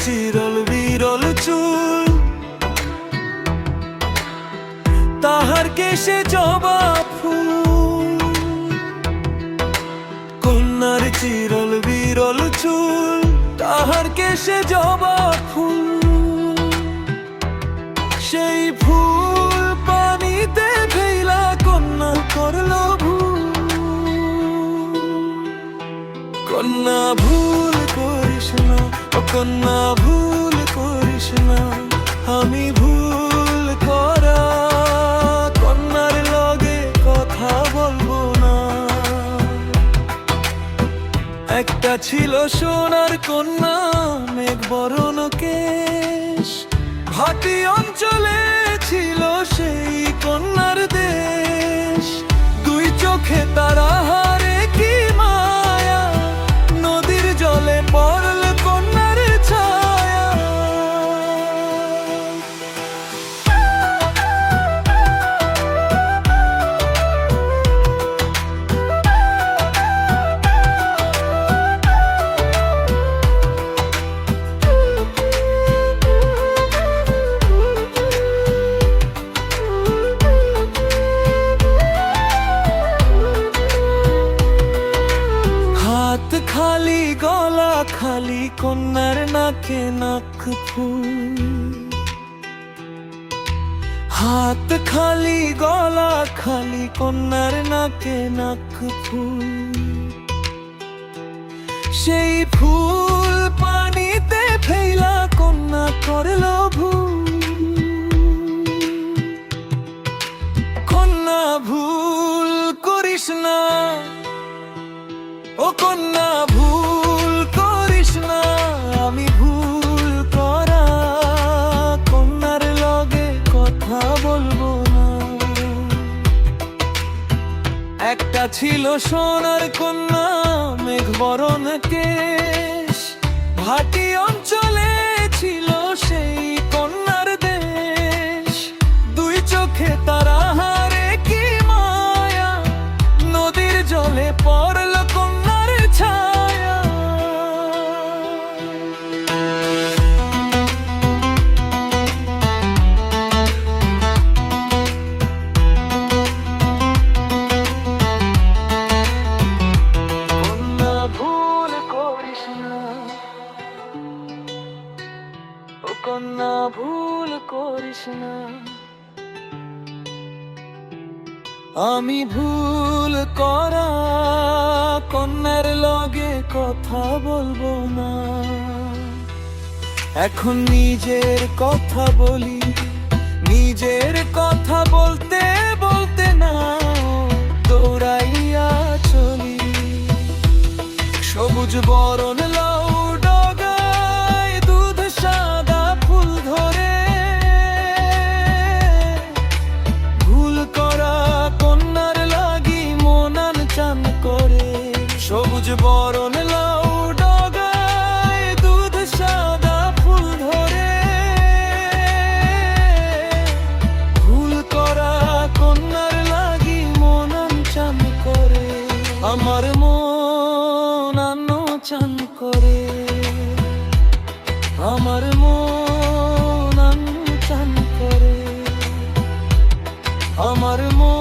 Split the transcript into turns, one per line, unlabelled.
চিরল বিরল চুল, তাহার কেশে জবা ফুল। কন্যার চিরল বিরল চুল, তাহার কেশে জবা ফুল। সেই ফুল পানিতে ফেলা কন্যা করল ভুল। কন্যা ভুল করিস না, ও কন্যা ভুল করিস না। আমি ভুল করা কন্যার লগে কথা বলবো না। একটা ছিল সোনার কন্যা, মেঘ বরণ কেশ। ভাটি অঞ্চলে ছিল সেই কন্যার দেশ। দুই চোখে তারা হারে কি মায়া, নদীর জলে পড়ল কন্যার ছায়া। হাত খালি গলা খালি কন্যার নাকে নাক ফুল। হাত খালি গলা খালি কন্যার নাকে নাক ফুল। সেই ফুল পানিতে ফেলা কন্যা করল ভুল। কন্যা ভুল করিস না, ও কন্যা ভুল করিস না। আমি ভুল করা কন্যার লগে কথা বলবো না। একটা ছিল সোনার কন্যা, মেঘ বরণ কেশ। ভাটি অঞ্চলে ছিল সেই কন্যার দেশ। দুই চোখে তারা হারে কি মায়া, নদীর জলে পড়ল কন্যার ছায়া। কন্যা ভুল করিস না, ও কন্যা ভুল করিস না। আমি ভুল করা কন্যার লগে কথা বলবো না। এখন নিজের কথা বলি, নিজের কথা বলতে বলতে না দৌড়াইয়া চলি। সবুজ বরণ লাউ ডগায় দুধ সাদা ফুল ধরে। ভুল করা কন্যার লাগি মনান চান করে। সবুজ বরণ লাউ ডগায় দুধ সাদা ফুল ধরে। ভুল করা কন্যার লাগি মনান চান করে। আমার মন আনো চান করে। আমার মন আনো চান করে। আমার মন